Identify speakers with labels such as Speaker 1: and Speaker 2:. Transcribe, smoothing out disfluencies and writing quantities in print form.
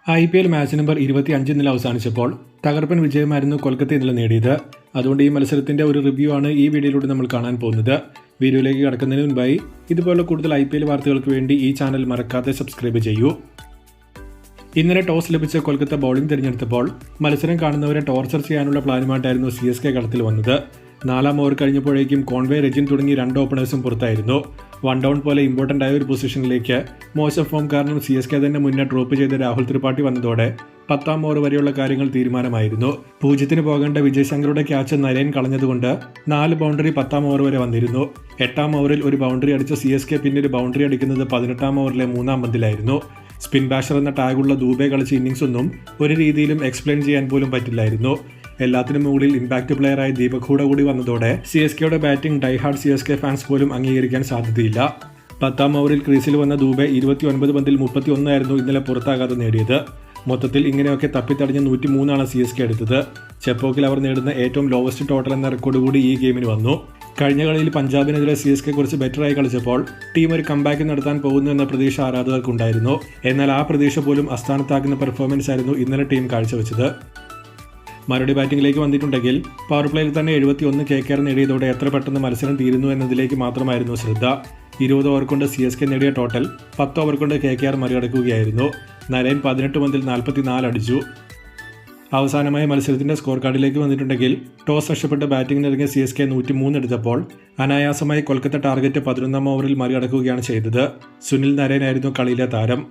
Speaker 1: IPL match number 25 ഇന്നലെ അവസാനിച്ചപ്പോൾ തകർപ്പൻ വിജയമായിരുന്നു കൊൽക്കത്ത ഇന്നലെ നേടിയത്. അതുകൊണ്ട് ഈ മത്സരത്തിന്റെ ഒരു റിവ്യൂ ആണ് ഈ വീഡിയോയിലൂടെ നമ്മൾ കാണാൻ പോകുന്നത്. വീഡിയോയിലേക്ക് കടക്കുന്നതിന് മുൻപായി ഇതുപോലുള്ള കൂടുതൽ IPL വാർത്തകൾക്ക് വേണ്ടി ഈ ചാനൽ മറക്കാതെ സബ്സ്ക്രൈബ് ചെയ്യൂ. ഇന്നലെ ടോസ് ലഭിച്ച കൊൽക്കത്ത ബൗളിംഗ് തിരഞ്ഞെടുത്തപ്പോൾ മത്സരം കാണുന്നവരെ ടോർച്ചർ ചെയ്യാനുള്ള പ്ലാനുമായിട്ടായിരുന്നു CSK കളത്തിൽ വന്നത്. 4-ാം ഓവർ കഴിഞ്ഞപ്പോഴേക്കും കോൺവേ, രജിൻ തുടങ്ങി 2 ഓപ്പണേഴ്സും പുറത്തായിരുന്നു. 1 ഡൗൺ പോലെ ഇമ്പോർട്ടൻ്റ് ആയ ഒരു പൊസിഷനിലേക്ക് മോശം ഫോം കാരണം CSK തന്നെ മുന്നേ ഡ്രോപ്പ് ചെയ്ത രാഹുൽ ത്രിപാഠി വന്നതോടെ 10-ാം ഓവർ വരെയുള്ള കാര്യങ്ങൾ തീരുമാനമായിരുന്നു. 0-ന് പോകേണ്ട വിജയ് ശങ്കറുടെ ക്യാച്ച് നരേൻ കളഞ്ഞതുകൊണ്ട് 4 ബൗണ്ടറി 10-ാം ഓവർ വരെ വന്നിരുന്നു. 8-ാം ഓവറിൽ ഒരു ബൗണ്ടറി അടിച്ച CSK പിന്നീട് ബൗണ്ടറി അടിക്കുന്നത് 18-ാം ഓവറിലെ 3-ാം പന്തിലായിരുന്നു. സ്പിൻ ബാഷർ എന്ന ടാഗുള്ള ദൂബെ കളിച്ച ഇന്നിംഗ്സ് ഒന്നും ഒരു രീതിയിലും എക്സ്പ്ലെയിൻ ചെയ്യാൻ പോലും പറ്റില്ലായിരുന്നു. എല്ലാത്തിനും മുകളിൽ ഇമ്പാക്ട് പ്ലെയറായി ദീപക് ഹൂഡ കൂടി വന്നതോടെ CSKയുടെ ബാറ്റിംഗ് ഡൈഹാർഡ് CSK ഫാൻസ് പോലും അംഗീകരിക്കാൻ സാധ്യതയില്ല. 10-ാം ഓവറിൽ ക്രീസിൽ വന്ന ദൂബെ 29 പന്തിൽ 31 ആയിരുന്നു ഇന്നലെ പുറത്താകാതെ നേടിയത്. മൊത്തത്തിൽ ഇങ്ങനെയൊക്കെ തപ്പിത്തടഞ്ഞ് 103 CSK എടുത്തത്. ചെപ്പോക്കിൽ അവർ നേടുന്ന ഏറ്റവും ലോവസ്റ്റ് ടോട്ടൽ എന്ന റെക്കോർഡ് കൂടി ഈ ഗെയിമിന് വന്നു. കഴിഞ്ഞ കളിയിൽ പഞ്ചാബിനെതിരെ CSK കുറച്ച് ബെറ്ററായി കളിച്ചപ്പോൾ ടീം ഒരു കംബാക്ക് നടത്താൻ പോകുന്നു എന്ന പ്രതീക്ഷ ആരാധകർക്കുണ്ടായിരുന്നു. എന്നാൽ ആ പ്രതീക്ഷ പോലും അസ്ഥാനത്താക്കുന്ന പെർഫോമൻസ് ആയിരുന്നു ഇന്നലെ ടീം കാഴ്ചവെച്ചത്. മറുപടി ബാറ്റിംഗിലേക്ക് വന്നിട്ടുണ്ടെങ്കിൽ പവർ പ്ലേയിൽ തന്നെ 71 KKR നേടിയതോടെ എത്ര പെട്ടെന്ന് മത്സരം തീരുന്നു എന്നതിലേക്ക് മാത്രമായിരുന്നു ശ്രദ്ധ. 20 ഓവർ കൊണ്ട് CSK നേടിയ ടോട്ടൽ 10 ഓവർ കൊണ്ട് KKR മറികടക്കുകയായിരുന്നു. നരേൻ 18 പന്തിൽ 44 അടിച്ചു. അവസാനമായ മത്സരത്തിന്റെ സ്കോർ കാർഡിലേക്ക് വന്നിട്ടുണ്ടെങ്കിൽ ടോസ് നഷ്ടപ്പെട്ട് ബാറ്റിംഗിനിറങ്ങിയ CSK 103 എടുത്തപ്പോൾ അനായാസമായി കൊൽക്കത്ത ടാർഗറ്റ് 11-ാം ഓവറിൽ മറികടക്കുകയാണ് ചെയ്തത്. സുനിൽ നരേനായിരുന്നു കളിയിലെ താരം.